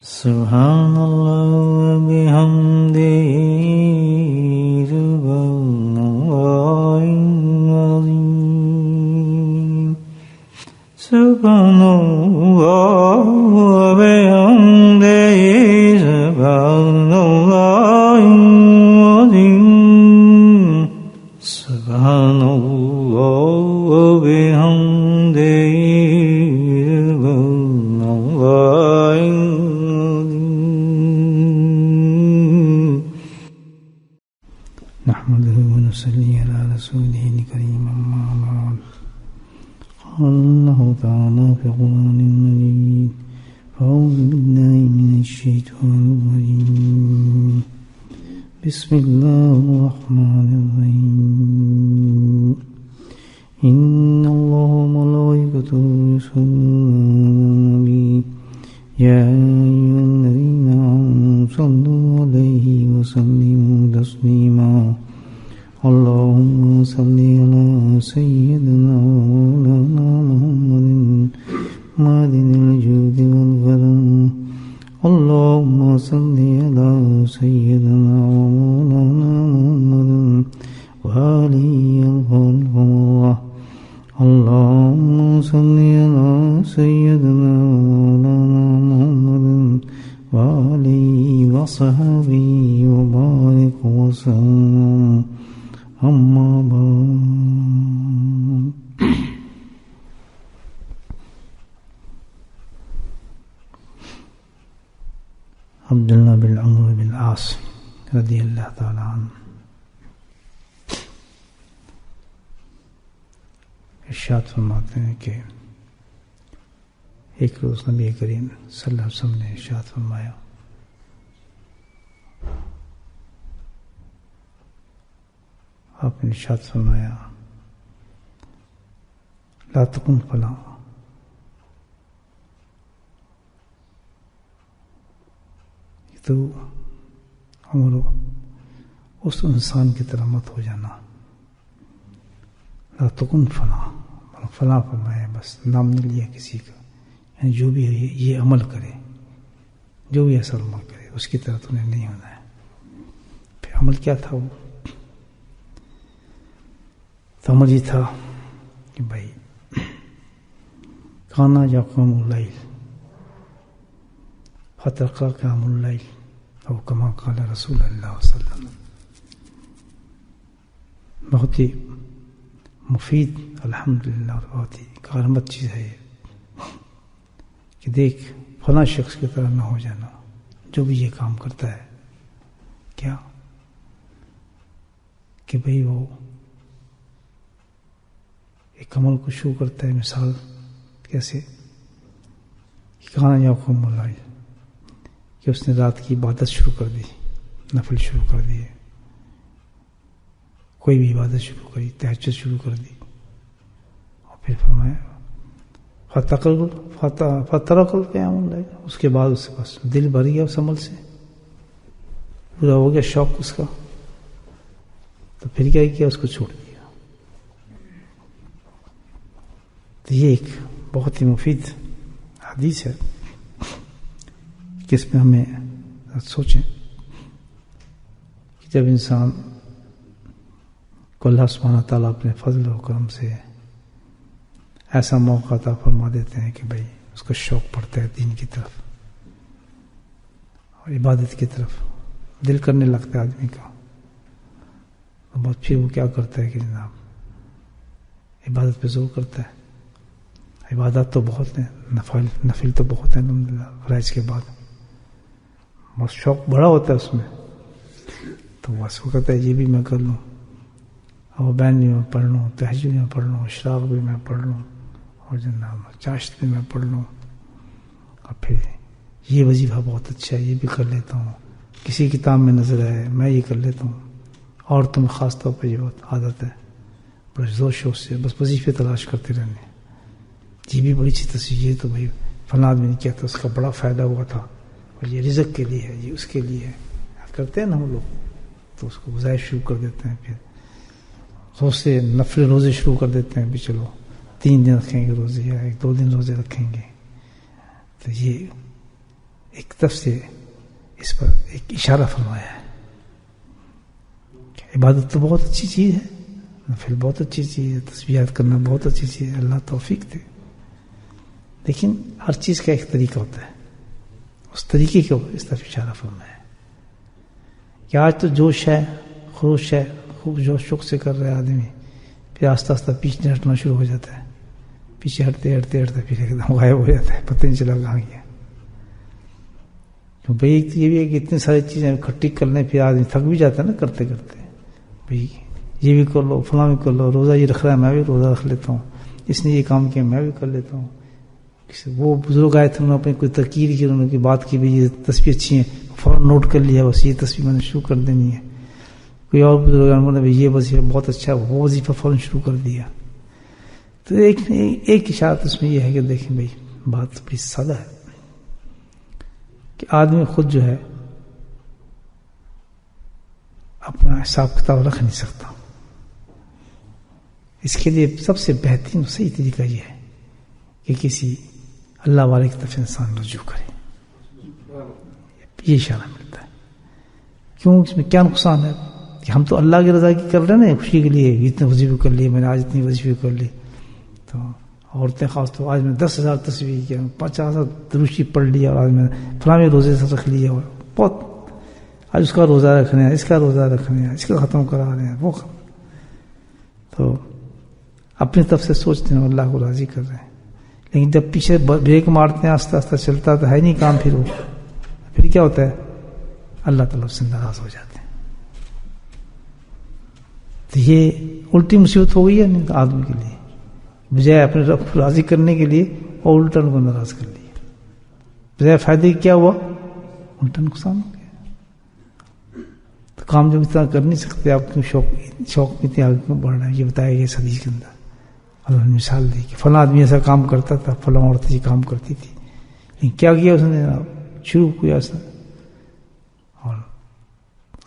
سبحان اللہ وبحمدہ سبحان اللہ العظیم سبحان اللہ وبحمدہ سبحان اللہ العظیم سبحان اللہ وبحمدہ نحمده ونصلي على رسوله الكريم أما بعد قال الله تعالى في القرآن المجيد فأعوذ بالله من الشيطان الرجيم بسم الله الرحمن الرحيم إن الله وملائكته يصلون على النبي يا أيها الذين آمنوا صلوا عليه وسلموا تسليما اللهم صل على سيدنا ومولانا محمد معدن الجود والكرم اللهم صل على سيدنا ومولانا محمد وآله الخلق اللهم صل على سيدنا ومولانا محمد وآله وصحبه وبارك وسلم أما بعد عبداللہ بن عمرو بن العاص رضی اللہ تعالی عنہ ارشاد فرماتے ہیں کہ ایک روز نبی کریم صلی اللہ علیہ وسلم نے ارشاد فرمایا آپ نے ارشاد فرمایا لا تکن فلاں تو عمرو اس انسان کی طرح مت ہو جانا لا تکن فلاں فلاں فرمایا بس نام نہیں لیا کسی کا یعنی جو بھی یہ عمل کرے جو بھی ایسا عمل کرے اس کی طرح تمہیں نہیں ہونا ہے پھر عمل کیا تھا وہ تو عمل یہ تھا کہ بھائی کانا یقوم اللیل فترقہ قیام اللیل او کما قال رسول اللہ صلی اللہ علیہ وسلم بہت ہی مفید الحمدللہ بہت ہی کارآمد چیز ہے کہ دیکھ فلاں شخص کی طرح نہ ہو جانا جو بھی یہ کام کرتا ہے کیا کہ بھئی وہ ایک عمل کو شروع کرتا ہے مثال کیسے کھانا یا قوم اللیل کہ اس نے رات کی عبادت شروع کر دی نفل شروع کر دیے کوئی بھی عبادت شروع کری تہجد شروع کر دی اور پھر فرمایا فترک القیام اللیل اس کے بعد اس کے پاس دل بھر گیا اس عمل سے پورا ہو گیا شوق اس کا تو پھر کیا کیا اس کو چھوڑ دیا تو یہ ایک بہت ہی مفید حدیث ہے کہ اس میں ہمیں سوچیں کہ جب انسان کو اللہ سبحانہ تعالیٰ اپنے فضل و کرم سے ایسا موقع عطا فرما دیتے ہیں کہ بھئی اس کا شوق پڑتا ہے دین کی طرف اور عبادت کی طرف دل کرنے لگتا ہے آدمی کا تو بس پھر وہ کیا کرتا ہے کہ جناب عبادت پہ زور کرتا ہے عبادت تو بہت ہیں نفل تو بہت ہیں الحمدللہ فرائض کے بعد بس شوق بڑا ہوتا ہے اس میں تو بس وہ کہتا ہے یہ بھی میں کر لوں اور بین بھی میں پڑھ لوں تہجد بھی میں پڑھ لوں اشراق بھی میں پڑھ لوں اور جناب چاشت بھی میں پڑھ لوں اور پھر یہ وظیفہ بہت اچھا ہے یہ بھی کر لیتا ہوں کسی کتاب میں نظر آئے میں یہ کر لیتا ہوں اور تم خاص طور پر یہ بہت عادت ہے بڑے زور شور سے بس وظیفے تلاش کرتے رہنے یہ بھی بڑی اچھی تصویر ہے تو بھائی فلاں آدمی نے کیا تھا اس کا بڑا فائدہ ہوا تھا اور یہ رزق کے لیے ہے یہ اس کے لیے ہے کرتے ہیں نا ہم لوگ تو اس کو گزارش شروع کر دیتے ہیں پھر روز سے نفل روزے شروع کر دیتے ہیں بھی چلو 3 دن رکھیں گے روزے یا 1-2 دن روزے رکھیں گے تو یہ ایک طرف سے اس پر ایک اشارہ فرمایا ہے. عبادت تو بہت اچھی چیز ہے, نفل بہت اچھی چیز ہے, تسبیحات کرنا بہت اچھی چیز ہے, اللہ توفیق دے, لیکن ہر چیز کا ایک طریقہ ہوتا ہے. اس طریقے کو اس طرف اشارہ فرمایا ہے کہ آج تو جوش ہے, خروش ہے, خوب جوش شوق سے کر رہا ہے آدمی, پھر آہستہ آہستہ پیچھے ہٹنا شروع ہو جاتا ہے, پیچھے ہٹتے ہٹتے ہٹتے پھر ایک دم غائب ہو جاتا ہے, پتہ نہیں چلا کہاں گیا. تو بھائی یہ بھی ہے کہ اتنی ساری چیزیں اکٹھی کر لیں, پھر آدمی تھک بھی جاتا ہے نا کرتے کرتے. بھائی یہ بھی کر لو, فلاں بھی کر لو, روزہ یہ رکھ رہا ہے میں بھی روزہ رکھ لیتا ہوں, اس نے یہ کام کیا میں بھی کر لیتا ہوں. وہ بزرگ آئے تھے, انہوں نے اپنی کوئی تقریر کی, انہوں نے بات کی, بھائی یہ تصویر اچھی ہیں, فوراً نوٹ کر لیا, بس یہ تصویر میں نے شروع کر دینی ہے. کوئی اور بزرگ انہوں نے بھائی یہ وظیفہ بہت اچھا ہے, وہ وظیفہ فوراً شروع کر دیا. تو ایک اشارت اس میں یہ ہے کہ دیکھیں بھائی بات بڑی سادہ ہے کہ آدمی خود جو ہے اپنا حساب کتاب رکھ نہیں سکتا. اس کے لیے سب سے بہترین صحیح طریقہ یہ ہے کہ کسی اللہ والے کی طرف انسان رجوع کرے. یہ اشارہ ملتا ہے. کیوں, اس میں کیا نقصان ہے کہ ہم تو اللہ کی رضا کی کر رہے ہیں نا, خوشی کے لیے اتنے وظیفے کر لیے, میں نے آج اتنی وظیفے کر لی. تو عورتیں خاص تو آج میں 10,000 تصویر کیا, 50,000 دروشی پڑھ لیا, اور آج میں فلاں روزے سے رکھ لیا, بہت آج اس کا روزہ رکھنے ہیں, اس کا روزہ رکھنے ہیں, اس کا ختم کرا رہے ہیں, وہ تو اپنی طرف سے سوچتے ہیں اللہ کو راضی کر رہے ہیں. لیکن جب پیچھے بریک مارتے ہیں, آہستہ آہستہ چلتا تو ہے نہیں کام, پھر کیا ہوتا ہے, اللہ تعالیٰ سے ناراض ہو جاتے ہیں. تو یہ الٹی مصیبت ہو گئی ہے آدمی کے لیے, بجائے اپنے رب کو راضی کرنے کے لیے اور الٹا ان کو ناراض کر لیا. بجائے فائدے کیا ہوا, الٹا نقصان ہو گیا. تو کام جب اتنا کر نہیں سکتے آپ, کیوں شوق اتنے آگے کیوں بڑھ رہے ہیں؟ یہ بتایا گیا حدیث کے اندر. اللہ نے مثال دی کہ فلاں آدمی ایسا کام کرتا تھا, فلاں عورت یہ کام کرتی تھی, لیکن کیا کیا اس نے, شروع کیا اس نے اور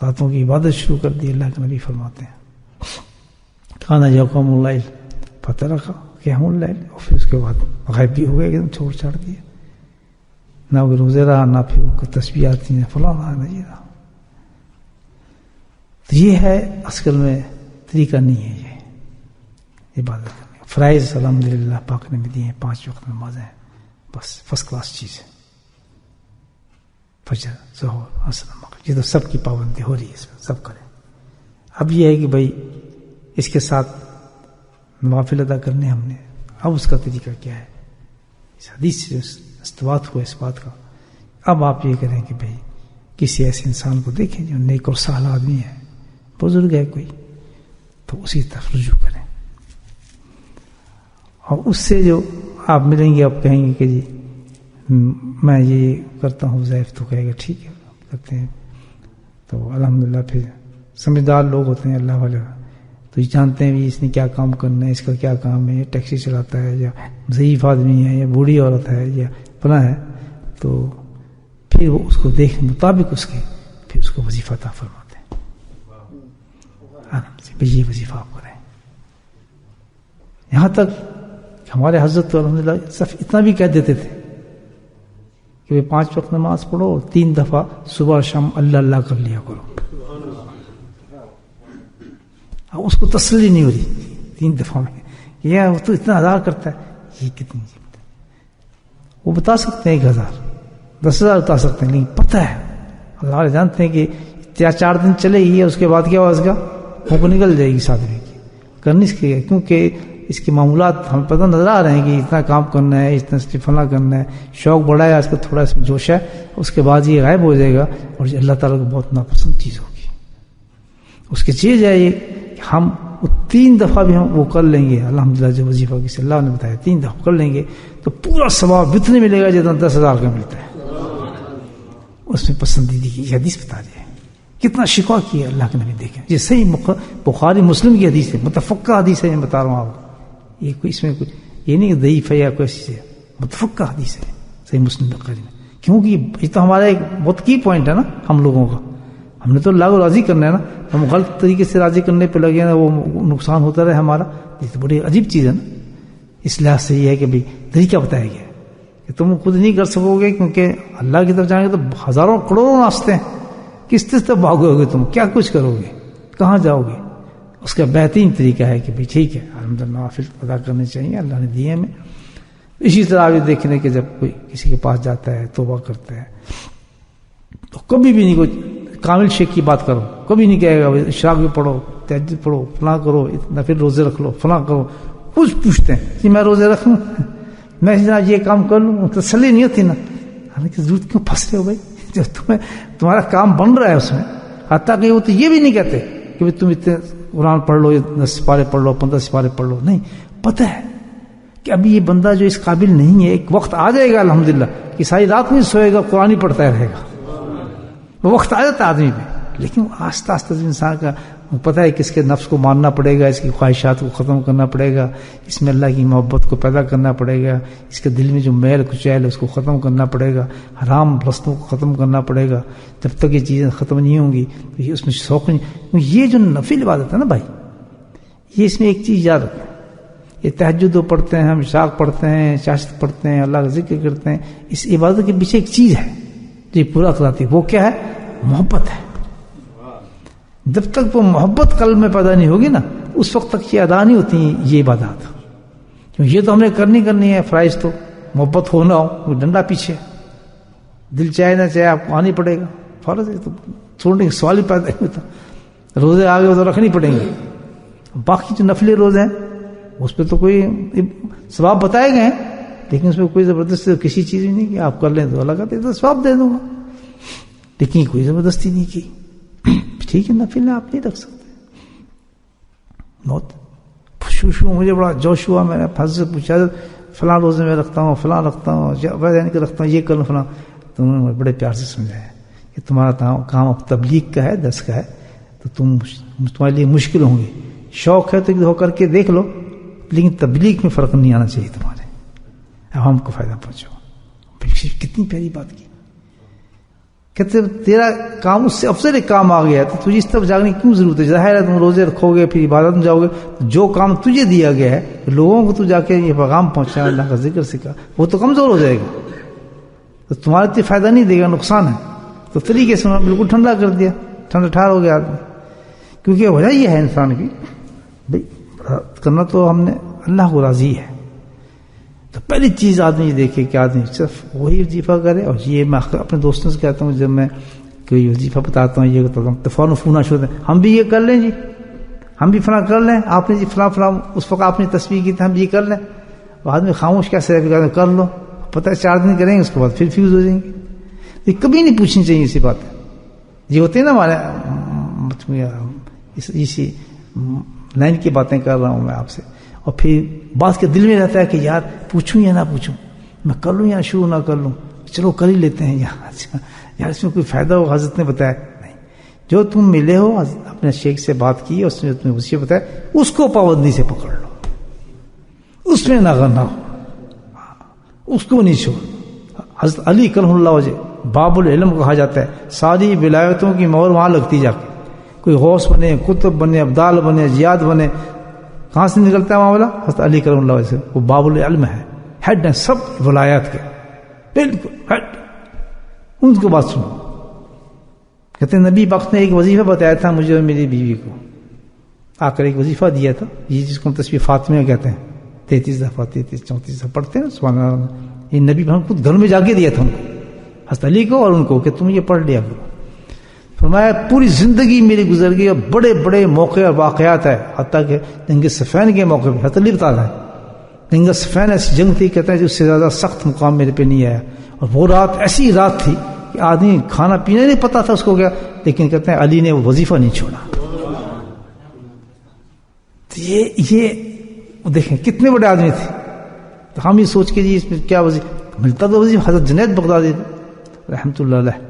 راتوں کی عبادت شروع کر دی. اللہ کے نبی فرماتے ہیں کھانا یقوم اللیل فترک قیام اللیل, اور پھر اس کے بعد غائب بھی ہو گیا, ایک دم چھوڑ چھاڑ دیا, نہ وہ روزے رہا, نہ پھر وہ تسبیحات تھی, نہ فلاں رہا, نہ یہ رہا. تو یہ ہے اصل میں طریقہ نہیں ہے یہ عبادت کرنے. فرائض الحمدللہ پاک نے بھی دیے ہیں, 5 وقت نمازیں ہیں, بس فرسٹ کلاس چیز ہے. فجر, ظہر, عصر, مغرب, یہ تو سب کی پابندی ہو رہی ہے, اس میں سب کریں. اب یہ ہے کہ بھائی اس کے ساتھ نوافل ادا کرنے ہم نے, اب اس کا طریقہ کیا ہے, اس حدیث سے استبات ہوا اس بات کا. اب آپ یہ کریں کہ بھائی کسی ایسے انسان کو دیکھیں جو نیک اور صالح آدمی ہے, بزرگ ہے کوئی, تو اسی طرف رجوع کریں. اور اس سے جو آپ ملیں گے, آپ کہیں گے کہ جی میں یہ کرتا ہوں, ضعیف تو کہے گا ٹھیک ہے کرتے ہیں. تو الحمدللہ پھر سمجھدار لوگ ہوتے ہیں اللہ والے, تو یہ جانتے ہیں بھی اس نے کیا کام کرنا ہے, اس کا کیا کام ہے, یہ ٹیکسی چلاتا ہے, یا ضعیف آدمی ہے, یا بوڑھی عورت ہے, یا فلاں ہے, تو پھر وہ اس کو دیکھ مطابق اس کے پھر اس کو وظیفہ عطا فرماتے ہیں. آرام سے یہ وظیفہ آپ کریں. یہاں تک ہمارے حضرت الحمدللہ صرف اتنا بھی کہہ دیتے تھے کہ 5 وقت نماز پڑھو, 3 دفعہ صبح شام اللہ اللہ کر لیا کرو. اس کو تسلی نہیں ہو رہی 3 دفعہ میں, یہ وہ تو اتنا ہزار کرتا ہے, یہ کتنی جیت ہے. وہ بتا سکتے ہیں 1,000 10,000 بتا سکتے ہیں, لیکن پتہ ہے اللہ والے جانتے ہیں کہ 4 دن چلے گی, اس کے بعد کیا ہوا, اس کا وہ نکل جائے گی اس آدمی کی, کرنی اس کے, کیونکہ اس کے معمولات ہمیں پتہ نظر آ رہے ہیں کہ اتنا کام کرنا ہے, اتنا فلاں کرنا ہے, شوق بڑھا ہے آج کا, تھوڑا اس میں جوش ہے, اس کے بعد یہ غائب ہو جائے گا, اور یہ اللہ تعالیٰ کو بہت ناپسند چیز ہوگی. اس کی چیز ہے یہ کہ ہم 3 دفعہ بھی ہم وہ کر لیں گے, الحمدللہ جو وظیفہ کسی اللہ نے بتایا 3 دفعہ کر لیں گے تو پورا ثواب اتنے ملے گا جتنا 10,000 کا ملتا ہے. اس میں پسندیدگی کی حدیث بتا رہی ہے, کتنا شکوہ کیا اللہ کے نبی. دیکھیں یہ صحیح بخاری مسلم کی حدیث ہے, متفقہ حدیث ہے, میں بتا رہا ہوں آپ کو. یہ کوئی اس میں کوئی یہ نہیں کہ ضعیف ہے یا کوئی ایسی ہے, متفقہ حدیث ہے صحیح مسلم بخاری میں. کیونکہ یہ تو ہمارا ایک بہت کی پوائنٹ ہے نا ہم لوگوں کا. ہم نے تو اللہ کو راضی کرنا ہے نا, ہم غلط طریقے سے راضی کرنے پہ لگے نا, وہ نقصان ہوتا رہے ہمارا. یہ تو بڑی عجیب چیز ہے نا. اس لحاظ سے یہ ہے کہ بھائی طریقہ بتایا گیا کہ تم خود نہیں کر سکو گے، کیونکہ اللہ کی طرف جائیں گے تو ہزاروں کروڑوں راستے ہیں، کس طرح بھاگو گے تم، کیا کچھ کرو گے، کہاں جاؤ گے؟ اس کا بہترین طریقہ ہے کہ ٹھیک ہے الحمدللہ نوافل ادا کرنے چاہیے، اللہ نے دیے ہمیں۔ اسی طرح بھی دیکھنے کہ جب کوئی کسی کے پاس جاتا ہے توبہ کرتا ہے تو کبھی بھی نہیں کوئی کامل شیخ کی بات کرو، کبھی نہیں کہے گا اشراق بھی پڑھو، تہجد پڑھو، فلاں کرو، نفل روزے رکھ لو، فلاں کرو، کچھ پوچھتے ہیں کہ میں روزے رکھ لوں، میں جناب یہ کام کر لوں، تسلی نہیں ہوتی نا، حالانکہ ضرورت کیوں پھنس رہے ہو بھائی، جب تمہارا کام بن رہا ہے اس میں، حتیٰ کہ وہ تو یہ بھی نہیں کہتے کہ تم اتنے قرآن پڑھ لو، 10 سپارے پڑھ لو، 15 سپارے پڑھ لو، نہیں، پتہ ہے کہ ابھی یہ بندہ جو اس قابل نہیں ہے، ایک وقت آ جائے گا الحمدللہ کہ ساری رات نہیں سوئے گا، قرآن ہی پڑھتا رہے گا، وہ وقت آ جاتا ہے آدمی پہ، لیکن آہستہ آہستہ انسان کا پتہ ہے کہ اس کے نفس کو ماننا پڑے گا، اس کی خواہشات کو ختم کرنا پڑے گا، اس میں اللہ کی محبت کو پیدا کرنا پڑے گا، اس کے دل میں جو میل کچیل ہے اس کو ختم کرنا پڑے گا، حرام رستوں کو ختم کرنا پڑے گا، جب تک یہ چیزیں ختم نہیں ہوں گی تو یہ اس میں شوق نہیں۔ یہ جو نفل عبادت ہے نا بھائی، یہ اس میں ایک چیز یاد رکھو، یہ تہجد پڑھتے ہیں ہم، اشراق پڑھتے ہیں، چاشت پڑھتے ہیں، اللہ کا ذکر کرتے ہیں، اس عبادت کے پیچھے ایک چیز ہے جو پورا کراتی ہے، وہ کیا ہے؟ محبت ہے۔ جب تک وہ محبت قلب میں پیدا نہیں ہوگی نا، اس وقت تک یہ ادا نہیں ہوتی یہ عبادات، کیونکہ یہ تو ہم نے کرنی ہے، فرائض تو محبت ہو نہ ہو، ڈنڈا پیچھے، دل چاہے نہ چاہے آپ کو آنی پڑے گا، فرض ہے تو چھوڑنے کا سوال ہی پیدا نہیں ہوتا، روزے آگے تو رکھنی پڑیں گے۔ باقی جو نفلی روزے ہیں اس پہ تو کوئی ثواب بتائے گئے ہیں، لیکن اس میں کوئی زبردستی کسی چیز بھی نہیں کہ آپ کر لیں تو اللہ کہتے تو ثواب دے دوں گا، لیکن کوئی زبردستی نہیں کی۔ ٹھیک ہے نفل آپ نہیں رکھ سکتے، بہت خوشو مجھے بڑا جوش ہوا، میں نے حضرت سے پوچھا فلاں روزے میں رکھتا ہوں، فلاں رکھتا ہوں، ویسے رکھتا ہوں، یہ کروں فلاں، تو انہوں نے بڑے پیار سے سمجھایا کہ تمہارا کام اب تبلیغ کا ہے، درس کا ہے، تو تمہارے لیے مشکل ہوں گی، شوق ہے تو ہو کر کے دیکھ لو، لیکن تبلیغ میں فرق نہیں آنا چاہیے تمہارے، عوام کو فائدہ پہنچاؤ۔ کتنی پیاری بات کی، کہتے تیرا کام اس سے افضل ایک کام آ گیا ہے تو تجھے اس طرف جاگنے کی کیوں ضرورت ہے؟ ظاہر ہے تم روزے رکھو گے، پھر عبادت میں جاؤ گے، جو کام تجھے دیا گیا ہے لوگوں کو تو جا کے یہ پیغام پہنچا، اللہ کا ذکر سکھا، وہ تو کمزور ہو جائے گا، تو تمہارے تو فائدہ نہیں دے گا، نقصان ہے۔ تو طریقے سے انہوں نے بالکل ٹھنڈا کر دیا، ٹھنڈا ٹھار ہو گیا آدمی، کیونکہ وجہ یہ ہے انسان کی بھائی کرنا تو ہم نے اللہ کو راضی ہے، تو پہلی چیز آدمی دیکھے کہ آدمی صرف وہی وظیفہ کرے۔ اور یہ میں اپنے دوستوں سے کہتا ہوں، جب میں کوئی وظیفہ بتاتا ہوں، یہ بتاتا ہوں تو فوراً فون شروع ہوتے ہیں، ہم بھی یہ کر لیں جی، ہم بھی فلاں کر لیں، آپ نے جی فلاں فلاں اس وقت آپ نے تصویر کی تھی، ہم بھی یہ کر لیں۔ اور آدمی خاموش کیسے رہے، کر لو، پتہ ہے 4 دن کریں گے اس کے بعد پھر فیوز ہو جائیں گے۔ یہ کبھی نہیں پوچھنی چاہیے ایسی بات، یہ ہوتے ہیں نا ہمارے اسی لائن کی باتیں کر رہا ہوں میں آپ سے، اور پھر بعض کے دل میں رہتا ہے کہ یار پوچھوں یا نہ پوچھوں، میں کر لوں یا شروع نہ کر لوں، چلو کر ہی لیتے ہیں یار اس میں کوئی فائدہ ہو، حضرت نے بتایا نہیں، جو تم ملے ہو اپنے شیخ سے بات کی اور اس نے تمہیں وصیت بتایا، اس کو پابندی سے پکڑ لو، اس میں نہ کرنا ہو، اس کو نہیں چھوڑ۔ حضرت علی کرم اللہ وجہ باب العلم کہا جاتا ہے، ساری ولایتوں کی مہر وہاں لگتی جا کے، کوئی غوث بنے، قطب بنے، ابدال بنے، زیاد بنے، کہاں سے نکلتا ہے معاملہ؟ حضرت علی کرم اللہ وجہ سے، وہ باب العلم ہے، ہیڈ ہے سب ولایات کے، بالکل ہیڈ، ان کو بات سنو۔ کہتے ہیں نبی پاک نے ایک وظیفہ بتایا تھا مجھے اور میری بیوی کو، آ کر ایک وظیفہ دیا تھا، یہ جس کو ہم تسبیح فاطمیہ کہتے ہیں، 33 دفعہ 34 دفعہ پڑھتے ہیں سبحان اللہ، یہ نبی پاک خود گھر میں جا کے دیا تھا ان کو، حضرت علی کو اور ان کو، کہ تم یہ پڑھ لیا کرو۔ فرمایا پوری زندگی میری گزر گئی اور بڑے بڑے موقع اور واقعات ہے، حتیٰ کہ جنگ صفین کے موقع پہ حضرت علی بتا رہا ہے، جنگ صفین ایسی جنگ تھی کہتے ہیں اس سے زیادہ سخت مقام میرے پہ نہیں آیا، اور وہ رات ایسی رات تھی کہ آدمی کھانا پینے نہیں پتا تھا اس کو کیا، لیکن کہتے ہیں علی نے وہ وظیفہ نہیں چھوڑا۔ تو یہ دیکھیں کتنے بڑے آدمی تھے، تو ہم یہ سوچ کے جی اس میں کیا وظیفہ ملتا، تو وظیفہ حضرت جنید بغدادی رحمۃ اللہ علیہ،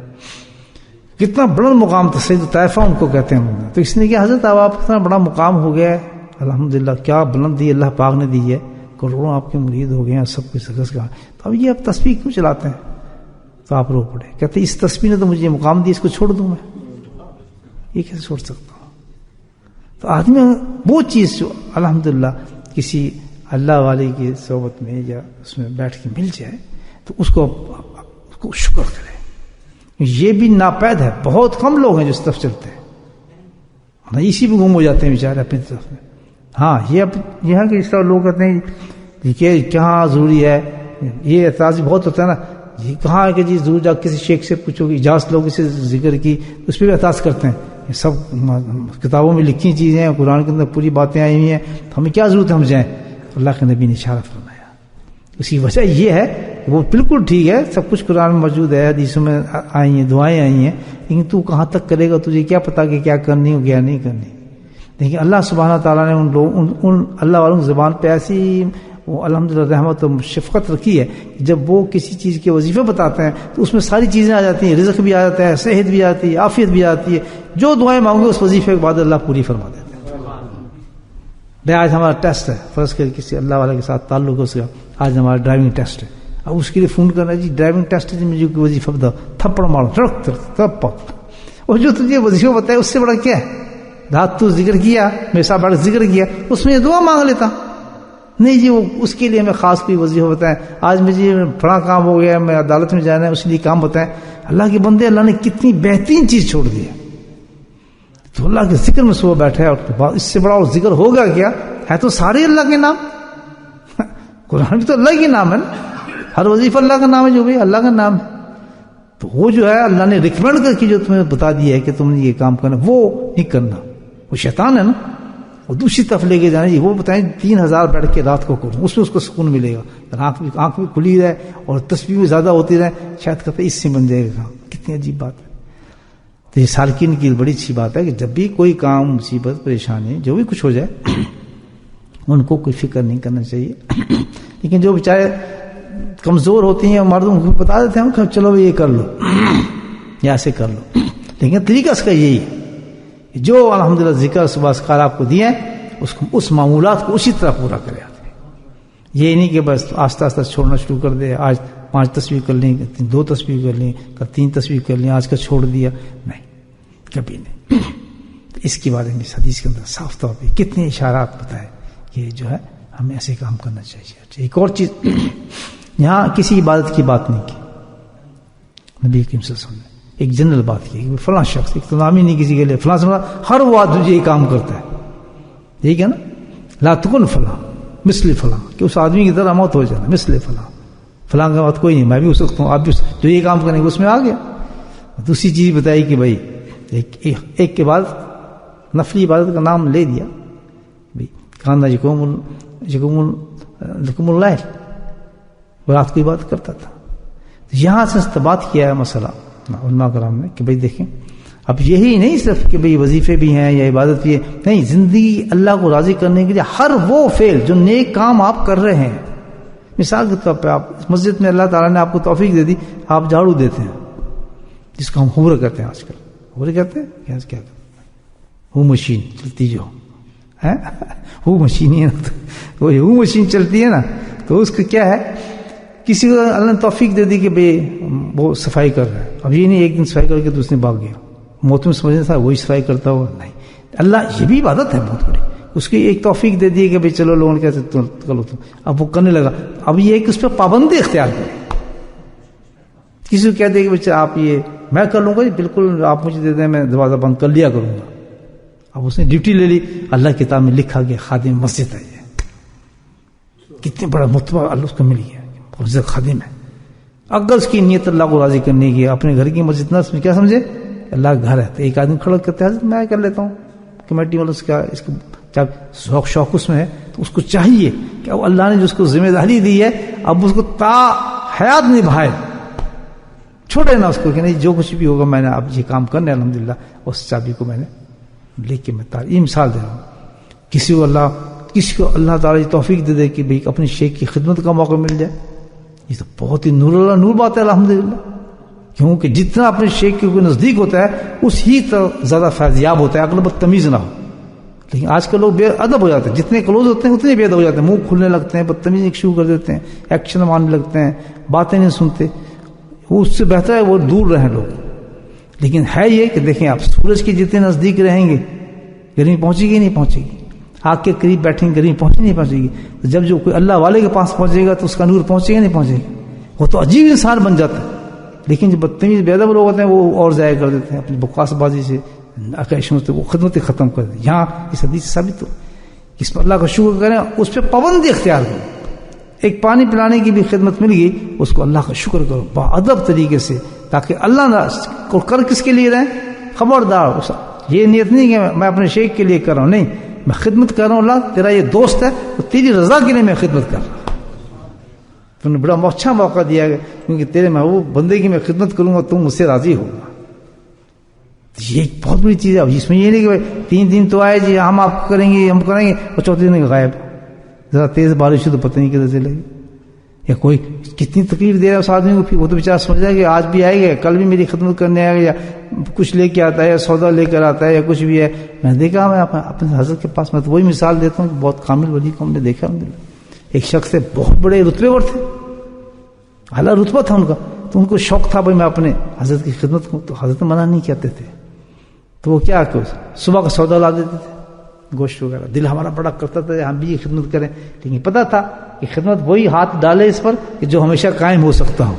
کتنا بڑا مقام تھا، سید طائفہ ان کو کہتے ہیں، تو اس نے کہا حضرت اب آپ اتنا بڑا مقام ہو گیا ہے، الحمدللہ کیا بلندی اللہ پاک نے دی ہے، کروڑوں آپ کے مرید ہو گئے ہیں، سب کچھ سکس کا، تو اب یہ آپ تسبیح کیوں چلاتے ہیں؟ تو آپ رو پڑے، کہتے اس تسبیح نے تو مجھے مقام دی، اس کو چھوڑ دوں میں، یہ کیسے چھوڑ سکتا ہوں؟ تو آدمی وہ چیز جو الحمدللہ کسی اللہ والے کی صحبت میں یا اس میں بیٹھ کے مل جائے تو اس کو شکر کرے. یہ بھی ناپید ہے. بہت کم لوگ ہیں جو اس طرف چلتے ہیں, اسی پہ گم ہو جاتے ہیں بیچارے اپنی طرف میں. ہاں یہ ہے کہ اس طرح لوگ کہتے ہیں کہ کہاں ضروری ہے, یہ اعتراض بہت ہوتا ہے نا, یہ کہاں ہے کہ جی ضرور جا کسی شیخ سے پوچھو, اجازت لوگ اسے ذکر کی, اس پہ بھی اعتراض کرتے ہیں. یہ سب کتابوں میں لکھی چیزیں ہیں, قرآن کے اندر پوری باتیں آئی ہوئی ہیں, ہمیں کیا ضرورت ہے ہم جائیں. اللہ کے نبی نے اشارہ فرمایا. اس کی وجہ یہ ہے, وہ بالکل ٹھیک ہے, سب کچھ قرآن میں موجود ہے, حدیثوں میں آئی ہیں, دعائیں آئی ہیں, لیکن تو کہاں تک کرے گا, تجھے کیا پتا کہ کیا کرنی ہو کیا نہیں کرنی. لیکن اللہ سبحانہ تعالیٰ نے ان اللہ والوں کی زبان پہ ایسی وہ الحمدللہ رحمت و شفقت رکھی ہے, جب وہ کسی چیز کے وظیفے بتاتے ہیں تو اس میں ساری چیزیں آ جاتی ہیں. رزق بھی آ جاتا ہے, صحت بھی آتی ہے, عافیت بھی آتی ہے. جو دعائیں مانگو اس وظیفے کے بعد اللہ پوری فرما دیتے ہیں. آج ہمارا ٹیسٹ ہے, فرض کر کسی اللہ والے کے ساتھ تعلق ہے اس کا, آج ہمارا ڈرائیونگ ٹیسٹ ہے. اب اس کے لیے فون کرنا, جی ڈرائیونگ ٹیسٹ ہے, مجھے وظیفہ بتاؤ, تھپڑ مارو تب. اور جو تجھے وظیفہ بتایا اس سے بڑا کیا ہے. رات تو ذکر کیا, میرے ساتھ بیٹھ ذکر کیا, اس میں دعا مانگ لیتا. نہیں جی وہ اس کے لیے ہمیں خاص کوئی وظیفہ بتائیں, آج مجھے فلاں کام ہو گیا, میں عدالت میں جانا ہے, اس لیے کام بتائیں. اللہ کے بندے, اللہ نے کتنی بہترین چیز چھوڑ دی ہے. تو اللہ کے ذکر میں صبح بیٹھا ہے, اور اس سے بڑا اور ذکر ہوگا کیا ہے. تو سارے اللہ کے نام, قرآن بھی تو اللہ کے نام ہے نا, ہر وظیفہ اللہ کا نام ہے, جو بھی اللہ کا نام ہے. تو وہ جو ہے اللہ نے ریکمینڈ کر کے جو تمہیں بتا دیا ہے کہ تم نے یہ کام کرنا, وہ نہیں کرنا. وہ شیطان ہے نا, وہ دوسری طرف لے کے جانا. وہ بتائیں 3000 بیٹھ کے رات کو کروں, اس میں اس کو سکون ملے گا. آنکھ بھی کھلی رہے اور تسبیح بھی زیادہ ہوتی رہے, شاید کہتے اس سے بن جائے گا. کتنی عجیب بات ہے. تو یہ سالکین کی بڑی اچھی بات ہے کہ جب بھی کوئی کام, مصیبت, پریشانی, جو بھی کچھ ہو جائے, ان کو کوئی فکر نہیں کرنا چاہیے. لیکن جو بیچارے کمزور ہوتی ہیں, مردوں کو بتا دیتے ہیں کہ چلو یہ کر لو یا ایسے کر لو. لیکن طریقہ اس کا یہی ہے, جو الحمدللہ ذکر صبح اسکار آپ کو دیا ہے, اس معمولات کو اسی طرح پورا کرے. یہ نہیں کہ بس آہستہ آہستہ چھوڑنا شروع کر دے, آج 5 تصویر کر لیں, 2 تصویر کر لیں, 3 تصویر کر لیں, آج کا چھوڑ دیا. نہیں, کبھی نہیں. اس کے بارے میں حدیث کے اندر صاف طور پہ کتنے اشارات بتائے کہ جو ہے ہمیں ایسے کام کرنا چاہیے. ایک اور چیز, یہاں کسی عبادت کی بات نہیں کی نبی کریم صلی اللہ علیہ وسلم نے, ایک جنرل بات کی کہ فلاں شخص, ایک تو نام ہی نہیں کسی کے لیے, فلاں سمجھا ہر وہ آدمی یہ کام کرتا ہے. ٹھیک ہے نا, لا تکن فلاں مثل فلاں, کہ اس آدمی کی طرح موت ہو جانا, مثل فلاں, فلاں کا بات کوئی نہیں, میں بھی ہو سکتا ہوں, آپ بھی جو یہ کام کریں گے اس میں آ گیا. دوسری چیز بتائی کہ بھائی ایک کے بعد نفلی عبادت کا نام لے دیا, بھائی کانا لکم اللہ, وہ رات کو عبادت کرتا تھا. یہاں سے استبات کیا ہے مسئلہ علماء کرام نے کہ بھئی دیکھیں, اب یہی نہیں صرف کہ بھئی وظیفے بھی ہیں یا عبادت بھی ہے, نہیں, زندگی اللہ کو راضی کرنے کے لیے ہر وہ فعل جو نیک کام آپ کر رہے ہیں. مثال کے طور پہ آپ مسجد میں اللہ تعالیٰ نے آپ کو توفیق دے دی, آپ جھاڑو دیتے ہیں, جس کو ہم ہور کہتے ہیں. آج کل ہور کہتے ہیں, کیا کہتے ہیں, وہ مشین چلتی جو ہے, وہ مشین ہی ہے نا, وہ مشین چلتی ہے نا, تو اس کا کیا ہے, کسی کو اللہ نے توفیق دے دی کہ بھئی وہ صفائی کر رہا ہے. اب یہ نہیں ایک دن صفائی کر کے تو اس نے بھاگ گیا, موت میں سمجھنا تھا وہی صفائی کرتا ہوا. نہیں, اللہ یہ بھی عبادت ہے بہت بڑی, اس کی ایک توفیق دے دی کہ بھئی چلو لوگوں نے کہتے کرو, تو اب وہ کرنے لگا. اب یہ ایک اس پہ پابندی اختیار کرے. کسی کو کہہ دے کہ بچہ آپ یہ میں کر لوں گا, بالکل آپ مجھے دے دیں, میں دروازہ بند کر لیا کروں گا. اب اس نے ڈیوٹی لے لی, اللہ کتاب میں لکھا گیا خادم مسجد ہے. یہ کتنے بڑا مرتبہ اللہ اس کو مل گیا, خادم ہے. اگر اس کی نیت اللہ کو راضی کرنے کی, اپنے گھر کی مسجد نہ کیا سمجھے, اللہ کا گھر ہے. تو ایک آدمی کھڑا کرتے حضرت میں کر لیتا ہوں, کمیٹی والا اس کا شوق اس میں ہے, تو اس کو چاہیے کہ اللہ نے جو اس کو ذمہ داری دی ہے اب اس کو تا حیات نبھائے, چھوڑے نا اس کو کہ نہیں جو کچھ بھی ہوگا میں نے اب یہ کام کرنا ہے الحمدللہ, اس چابی کو میں نے لے کے میں یہ مثال دے رہا ہوں. کسی کو اللہ تعالیٰ توفیق دے دے کہ بھئی اپنے شیخ کی خدمت کا موقع مل جائے, یہ تو بہت ہی نور بات ہے الحمدللہ. کیونکہ جتنا اپنے شیخ کے نزدیک ہوتا ہے اس ہی طرح زیادہ فیضیاب ہوتا ہے, اگر بدتمیز نہ ہو. لیکن آج کل لوگ بے ادب ہو جاتے ہیں, جتنے کلوز ہوتے ہیں اتنے بے ادب ہو جاتے ہیں, منہ کھلنے لگتے ہیں, بدتمیزی شروع کر دیتے ہیں, ایکشن ماننے لگتے ہیں, باتیں نہیں سنتے. وہ اس سے بہتر ہے وہ دور رہیں لوگ. لیکن ہے یہ کہ دیکھیں آپ سورج کے جتنے نزدیک رہیں گے گرمی پہنچے گی نہیں پہنچے گی, آگ کے قریب بیٹھیں گے گرمی پہنچے نہیں پہنچے گی. تو جب جو کوئی اللہ والے کے پاس پہنچے گا تو اس کا نور پہنچے گا نہیں پہنچے گا. وہ تو عجیب انسان بن جاتا ہے. لیکن جو بدتمیز بے ادب لوگ ہوتے ہیں وہ اور ضائع کر دیتے ہیں اپنی بکواس بازی سے، عقائشوں سے وہ خدمت ختم کر دیتے. یہاں اس حدیث سے ثابت ہو اس پر اللہ کا شکر کریں، اس پہ پابندی اختیار کرو. ایک پانی پلانے کی بھی خدمت مل گئی، اس کو اللہ کا شکر کرو باادب طریقے سے، تاکہ اللہ نہ کو کر کس کے لیے رہیں. خبردار یہ نیت نہیں کہ میں اپنے شیخ کے لیے کر رہا ہوں، نہیں، میں خدمت کر رہا ہوں. اللہ تیرا یہ دوست ہے تو تیری رضا کے لیے میں خدمت کر رہا ہوں. تم نے بڑا اچھا موقع دیا ہے کیونکہ تیرے محبوب بندے کی میں خدمت کروں گا، تم مجھ سے راضی ہوگا. یہ ایک بہت بڑی چیز ہے. اب اس میں یہ نہیں کہ بھائی 3 دن تو آئے جی ہم آپ کو کریں گے ہم کریں گے، اور 4 دن غائب. ذرا تیز بارش ہو تو پتہ نہیں کدھر سے لگی، یا کوئی کتنی تکلیف دے رہا ہے اس آدمی کو. پھر وہ تو بیچارہ سمجھ جائے کہ آج بھی آئے گا، کل بھی میری خدمت کرنے آئے گا، یا کچھ لے کے آتا ہے یا سودا لے کر آتا ہے یا کچھ بھی ہے. میں نے دیکھا میں اپنے حضرت کے پاس، میں تو وہی مثال دیتا ہوں کہ بہت کامل ولی کو ہم نے دیکھا. ایک شخص سے بہت بڑے رتبے پر تھے، اعلیٰ رتبہ تھا ان کا، تو ان کو شوق تھا بھائی میں اپنے حضرت کی خدمت کو. تو حضرت منع نہیں کہتے تھے، تو وہ کیا کہ صبح کا سودا لا دیتے تھے، گوشت وغیرہ. دل ہمارا بڑا کرتا تھا ہم بھی یہ خدمت کریں، لیکن پتا تھا کہ خدمت وہی ہاتھ ڈالے اس پر کہ جو ہمیشہ قائم ہو سکتا ہوں.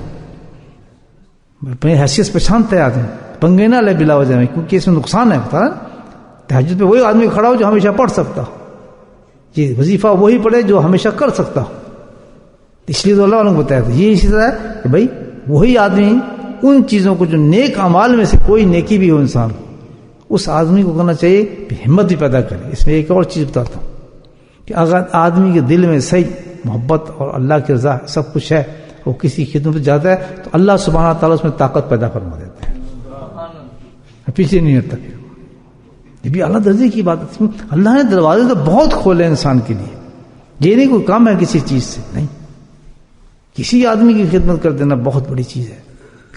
اپنی حیثیت پہچانتا ہے آدمی، پنگے نہ لے بلا وجہ میں، کیونکہ اس میں نقصان ہے. بتا تہجد پہ وہی آدمی کھڑا ہو جو ہمیشہ پڑھ سکتا ہو، یہ وظیفہ وہی پڑھے جو ہمیشہ کر سکتا ہو. اس لیے تو اللہ والوں کو بتایا تھا. یہ اسی طرح ہے کہ بھائی وہی آدمی ان چیزوں کو جو نیک اعمال میں سے کوئی نیکی بھی ہو انسان کو، اس آدمی کو کرنا چاہیے، ہمت بھی پیدا کرے. اس میں ایک اور چیز بتاتا ہوں کہ اگر آدمی کے دل میں صحیح محبت اور اللہ کی رضا سب کچھ ہے، وہ کسی خدمت پہ جاتا ہے تو اللہ سبحانہ تعالیٰ اس میں طاقت پیدا فرما دیتے ہیں، پیچھے نہیں ہٹتا. یہ بھی اعلیٰ درجے کی بات ہے. اللہ نے دروازے تو بہت کھولے انسان کے لیے. یہ نہیں کوئی کام ہے کسی چیز سے، نہیں، کسی آدمی کی خدمت کر دینا بہت بڑی چیز ہے.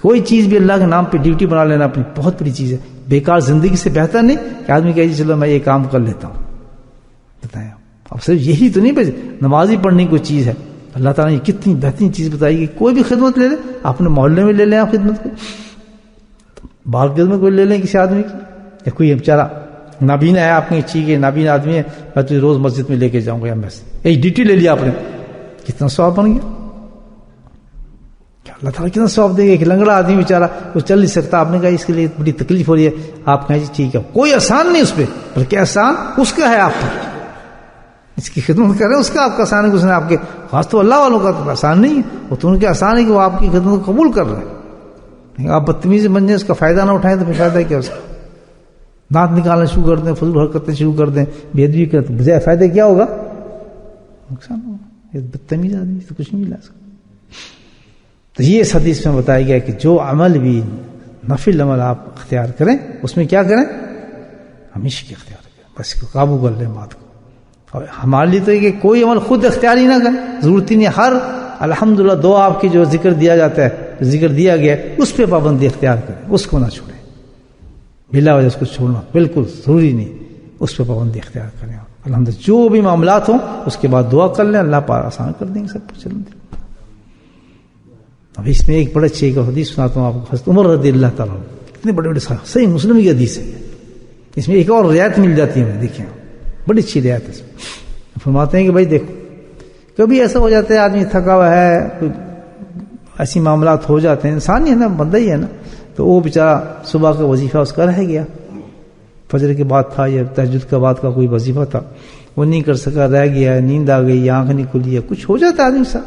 کوئی چیز بھی اللہ کے نام پہ ڈیوٹی بنا لینا اپنی بہت بڑی چیز ہے. بیکار زندگی سے بہتر نہیں کہ آدمی کہے چلو میں یہ کام کر لیتا ہوں. بتائیں اب صرف یہی تو نہیں بھائی نمازی پڑھنے کی کوئی چیز ہے. اللہ تعالیٰ نے کتنی بہترین چیز بتائی کہ کوئی بھی خدمت لے لیں، اپنے محلے میں لے لیں آپ خدمت کو، باہر خدمت کوئی لے لیں کسی آدمی کی، یا کوئی بیچارہ نابینا ہے آپ کی چیز کے نابینا آدمی ہے، میں تو روز مسجد میں لے کے جاؤں گا، یا بس ایک ڈیوٹی لے لیا آپ نے، کتنا ثواب بن گیا. اللہ تعالیٰ کتنا ثواب دے گا. ایک لنگڑا آدمی بیچارہ وہ چل نہیں سکتا، آپ نے کہا اس کے لیے بڑی تکلیف ہو رہی ہے، آپ کہیں جی ٹھیک ہے، کوئی احسان نہیں اس پہ، بلکہ احسان اس کا ہے آپ پر. اس کی خدمت کر رہے ہیں، اس کا آپ کا احسان ہے کہ اس نے آپ کے، خاص تو اللہ والوں کا تو احسان نہیں ہے، وہ تو ان کے احسان ہے کہ وہ آپ کی خدمت کو قبول کر رہے ہیں. آپ بدتمیزی بن جائیں، اس کا فائدہ نہ اٹھائیں تو پھر فائدہ کیا اس کا؟ دانت نکالنا شروع کر دیں، فضول حرکتیں شروع کر دیں، بے ادبی کریں تو بجائے فائدہ کیا ہوگا؟ نقصان ہوگا. یہ بدتمیز آدمی تو کچھ نہیں ملا اس کو. تو یہ اس حدیث میں بتایا گیا کہ جو عمل بھی نفل عمل آپ اختیار کریں اس میں کیا کریں؟ ہمیشہ کی اختیار کریں، بس کو قابو کر لیں بات کو. اور ہمارے لیے تو یہ کہ کوئی عمل خود اختیار ہی نہ کریں، ضرورت ہی نہیں. ہر الحمدللہ دو آپ کی جو ذکر دیا جاتا ہے، ذکر دیا گیا ہے، اس پہ پابندی اختیار کریں، اس کو نہ چھوڑیں بلا وجہ اس کو چھوڑنا بالکل ضروری نہیں، اس پہ پابندی اختیار کریں. الحمدللہ جو بھی معاملات ہوں اس کے بعد دعا کر لیں، اللہ پاک آسان کر دیں گے سب کچھ. اب اس میں ایک بڑا اچھی ایک حدیث سناتا ہوں آپ کو. حضرت عمر رضی اللہ تعالیٰ اتنے بڑے بڑے صحیح مسلم کی حدیث ہے. اس میں ایک اور رعایت مل جاتی ہے، دیکھیں بڑی اچھی رعایت ہے. فرماتے ہیں کہ بھائی دیکھو کبھی ایسا ہو جاتا ہے آدمی تھکا ہوا ہے، ایسی معاملات ہو جاتے ہیں، انسان ہی ہے نا، بندہ ہی ہے نا، تو وہ بیچارہ صبح کا وظیفہ اس کا رہ گیا، فجر کے بعد تھا یا تہجد کے بعد کا کوئی وظیفہ تھا، وہ نہیں کر سکا، رہ گیا، نیند آ گئی، آنکھ نہیں کھلی ہے، کچھ ہو جاتا ہے آدمی سے.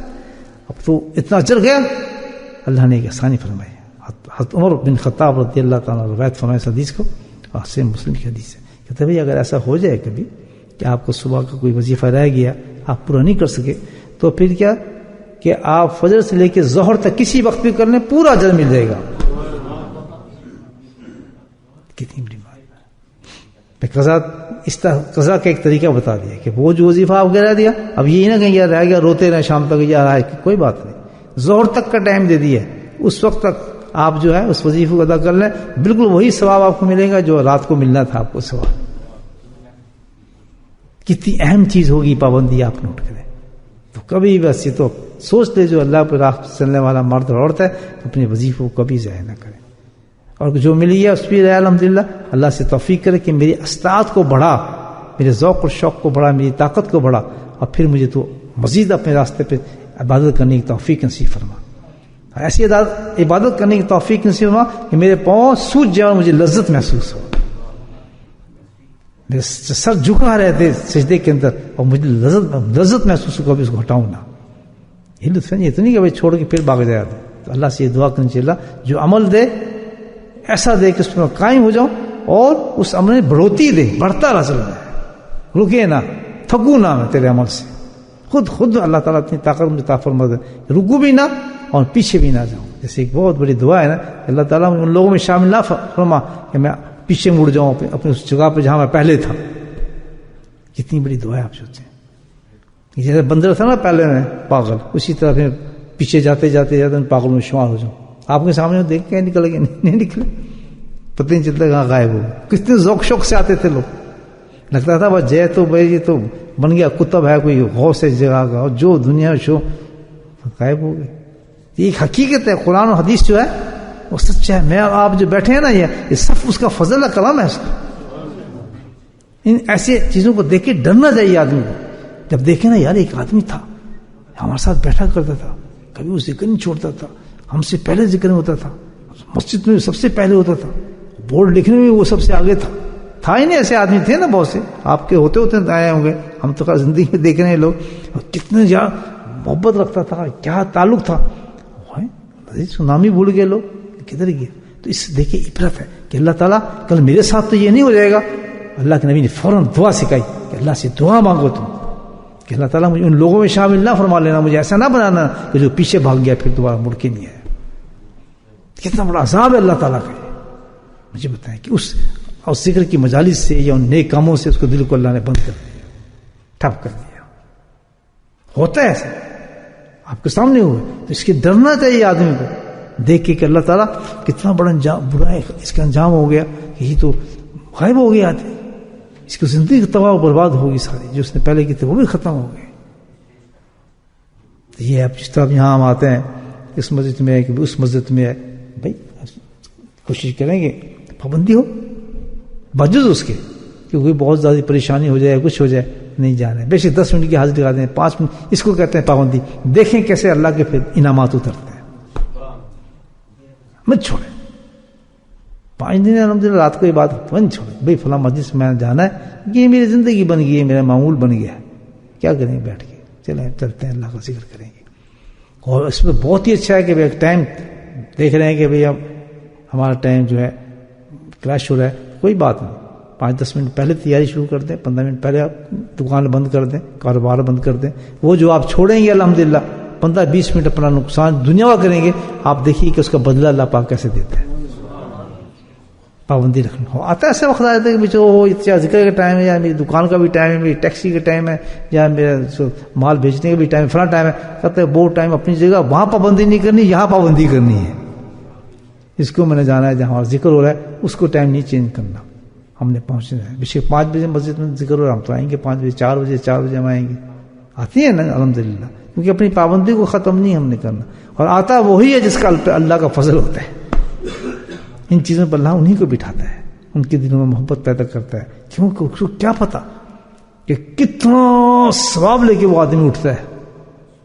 اب تو اتنا اجر گیا، اللہ نے ایک آسانی فرمائی. حضرت عمر بن خطاب رضی اللہ تعالیٰ روایت فرمائے اس حدیث کو، اور سے مسلم کی حدیث ہے. کہتے بھائی اگر ایسا ہو جائے کبھی کہ آپ کو صبح کا کوئی وظیفہ رہ گیا، آپ پورا نہیں کر سکے، تو پھر کیا کہ آپ فجر سے لے کے ظہر تک کسی وقت بھی کر لیں، پورا اجر مل جائے گا. کتنی بڑی بات ہے. قضا کا ایک طریقہ بتا دیا کہ وہ جو وظیفہ آپ گرا دیا، اب یہی نہ کہیں یار رہ گیا، روتے رہے شام تک، یا رہا ہے، کوئی بات نہیں، ظہر تک کا ٹائم دے دیا، اس وقت تک آپ جو ہے اس وظیفے کو ادا کر لیں، بالکل وہی ثواب آپ کو ملے گا جو رات کو ملنا تھا آپ کو ثواب. کتنی اہم چیز ہوگی پابندی آپ نوٹ کریں. تو کبھی بس یہ تو سوچ لے جو اللہ پر راہ چلنے والا مرد اور عورت ہے اپنے وظیفوں کو کبھی ضائع نہ کرے، اور جو ملی ہے اس پہ رہے الحمدللہ. اللہ سے توفیق کرے کہ میری استطاعت کو بڑھا، میرے ذوق اور شوق کو بڑھا، میری طاقت کو بڑھا، اور پھر مجھے تو مزید اپنے راستے پہ عبادت کرنے کی توفیق نصیب فرما. ایسی عبادت کرنے کی توفیق نصیب ہوا کہ میرے پاؤں سوج جائے اور مجھے لذت محسوس ہو. میرے سر جھکا رہتے سجدے کے اندر اور مجھے لذت محسوس ہو, کبھی اس کو ہٹاؤں نہ. یہ لطف ہے. یہ تو نہیں کہ بھائی چھوڑ کے پھر بھاگ جائے. تو اللہ سے یہ دعا کرنی چاہیے, اللہ جو عمل دے ایسا دے کہ اس میں قائم ہو جاؤں اور اس عمل میں بڑھوتی دے, بڑھتا رہ چل جائے, رکے نہ, تھکوں نہ میں تیرے عمل سے. خود اللہ تعالیٰ اتنی طاقت مجھے عطا فرما دے, رکو بھی نہ اور پیچھے بھی نہ جاؤں. جیسے ایک بہت بڑی دعا ہے نا, اللہ تعالیٰ ان لوگوں میں شامل نہ فرما کہ میں پیچھے مڑ جاؤں اپنی اس جگہ پہ جہاں میں پہلے تھا. کتنی بڑی دعا ہے آپ سوچیں. جیسے بندر تھا نا پہلے میں پاگل, اسی طرح پھر پیچھے جاتے جاتے جاتے ان پاگلوں میں شمار ہو جاؤں. آپ کے سامنے دیکھ کے نکل گئے, نہیں نکلے, پتہ نہیں چلتا کہاں غائب ہو. کتنے ذوق شوق سے آتے تھے لوگ, لگتا تھا بس جے تو بھائی یہ تو بن گیا کتب ہے کوئی غوث ہے جگہ کا, اور جو دنیا شو غائب ہو گئے. یہ ایک حقیقت ہے. قرآن و حدیث جو ہے وہ سچا ہے. میں آپ جو بیٹھے ہیں نا, یہ سب اس کا فضل کا کلام ہے. اس کا ان ایسے چیزوں کو دیکھ کے ڈرنا چاہیے آدمی کو. جب دیکھیں نا یار ایک آدمی تھا ہمارے ساتھ بیٹھا کرتا تھا, کبھی وہ ذکر نہیں چھوڑتا تھا, ہم سے پہلے ذکر میں ہوتا تھا, مسجد میں سب سے پہلے ہوتا تھا, بورڈ لکھنے میں وہ سب سے آگے تھا ہی نہیں. ایسے آدمی تھے نا بہت سے, آپ کے ہوتے ہوتے آئے ہوں گے, ہم تو زندگی میں دیکھ رہے ہیں لوگ. کتنے زیادہ محبت رکھتا تھا, کیا تعلق تھا. نام ہی بھول گئے لوگ, کدھر گئے. تو اس سے دیکھیں عبرت ہے کہ اللہ تعالیٰ کل میرے ساتھ تو یہ نہیں ہو جائے گا. اللہ کے نبی نے فوراً دعا سکھائی کہ اللہ سے دعا مانگو تم کہ اللہ تعالیٰ مجھے ان لوگوں میں شامل نہ فرما لینا, مجھے ایسا نہ بنانا کہ جو پیچھے بھاگ گیا پھر دوبارہ مڑ کے نہیں آیا. کتنا بڑا عذاب ہے اللہ تعالیٰ کا. مجھے بتائیں کہ اس اور ذکر کی مجالس سے یا ان نیک کاموں سے اس کو دل کو اللہ نے بند کر دیا, ٹھپ کر دیا. ہوتا ہے ایسا, آپ کے سامنے ہوئے. تو اس کے ڈرنا چاہیے آدمی کو دیکھ کے کہ اللہ تعالیٰ کتنا بڑا برا ہے, اس کا انجام ہو گیا کہ یہ تو غائب ہو گیا آدمی, اس کی زندگی تباہ و برباد ہوگی ساری, جو اس نے پہلے کی تھی وہ بھی ختم ہو گئے. تو یہ اب جس طرح یہاں ہم آتے ہیں اس مسجد میں ہے کہ اس مسجد میں ہے, بھائی کوشش کریں گے پابندی ہو بجز اس کے کہ کوئی بہت زیادہ پریشانی ہو جائے, کچھ ہو جائے, نہیں جانا ہے. بے شک 10 منٹ کی حاضری لگا دیں, 5 منٹ, اس کو کہتے ہیں پابندی. دیکھیں کیسے اللہ کے پھر انعامات اترتے ہیں. مت چھوڑیں 5 دن الحمدللہ رات کو عبادت مت چھوڑیں. بھائی فلاں مسجد سے میں جانا ہے, یہ میری زندگی بن گئی ہے, میرا معمول بن گیا ہے, کیا کریں بیٹھ کے, چلیں چلتے ہیں اللہ کا ذکر کریں گے. اور اس میں بہت ہی اچھا ہے کہ بھائی ٹائم دیکھ رہے ہیں کہ بھائی اب ہمارا ٹائم جو ہے کلیش ہو رہا ہے, کوئی بات نہیں, 5-10 منٹ پہلے تیاری شروع کر دیں, 15 منٹ پہلے آپ دکان بند کر دیں, کاروبار بند کر دیں. وہ جو آپ چھوڑیں گے الحمدللہ 15-20 منٹ اپنا نقصان دنیا کا کریں گے, آپ دیکھیے کہ اس کا بدلہ اللہ پاک کیسے دیتا ہے. پابندی رکھنا ہو آتا ہے. ایسے وقت آتا ہے کہ وہ ذکر کا ٹائم ہے, یا میری دکان کا بھی ٹائم ہے, میری ٹیکسی کا ٹائم ہے, یا میرا مال بیچنے کا بھی ٹائم, فلاں ٹائم ہے. کہتے ہیں وہ ٹائم اپنی جگہ, وہاں پابندی نہیں کرنی, یہاں پابندی کرنی ہے. اس کو میں نے جانا ہے جہاں ذکر ہو رہا ہے اس کو ٹائم نہیں چینج کرنا. ہم نے پہنچنا ہے, بے 5 بجے مسجد میں ذکر ہو رہا ہے, ہم تو آئیں گے 5 بجے, 4 بجے ہم آئیں گے. آتی ہے نا الحمدللہ, کیونکہ اپنی پابندی کو ختم نہیں ہم نے کرنا. اور آتا وہی ہے جس کا اللہ کا فضل ہوتا ہے. ان چیزوں پر اللہ انہی کو بٹھاتا ہے, ان کے دلوں میں محبت پیدا کرتا ہے. کیونکہ اس کو کیا پتا کہ کتنا ثواب لے کے وہ آدمی اٹھتا ہے,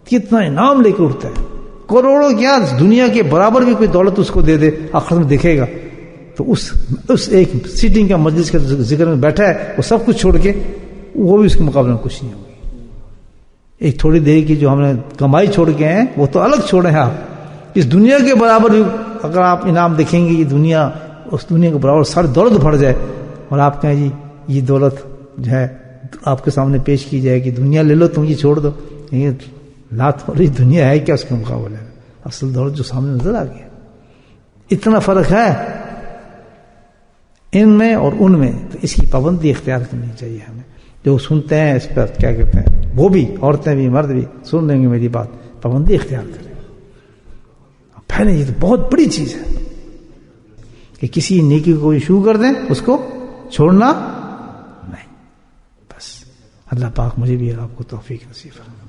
کتنا انعام لے کے اٹھتا ہے. کروڑوں کیا دنیا کے برابر بھی کوئی دولت اس کو دے دے, آخر میں دیکھے گا تو اس ایک سیٹنگ کا مجلس کے ذکر میں بیٹھا ہے, وہ سب کچھ چھوڑ کے وہ بھی اس کے مقابلے میں کچھ نہیں ہوگی. ایک تھوڑی دیر کی جو ہم نے کمائی چھوڑ کے ہیں وہ تو الگ چھوڑے ہیں. آپ اس دنیا کے برابر بھی اگر آپ انعام دیکھیں گے, یہ دنیا اس دنیا کے برابر ساری دولت بڑھ جائے, اور آپ کہیں جی یہ دولت جو ہے آپ کے سامنے پیش کی جائے کہ دنیا لے لو تم, یہ چھوڑ دو, یہ لات والی دنیا ہے کیا اس کے مقابلے میں. اصل دولت جو سامنے نظر آ گیا, اتنا فرق ہے ان میں اور ان میں. تو اس کی پابندی اختیار کرنی چاہیے ہمیں. جو سنتے ہیں اس پر کیا کہتے ہیں, وہ بھی عورتیں بھی مرد بھی سن لیں گے میری بات, پابندی اختیار کریں. پہلے یہ تو بہت بڑی چیز ہے کہ کسی نیکی کو شروع کر دیں, اس کو چھوڑنا نہیں. بس اللہ پاک مجھے بھی آپ کو توفیق نصیب فرمائے.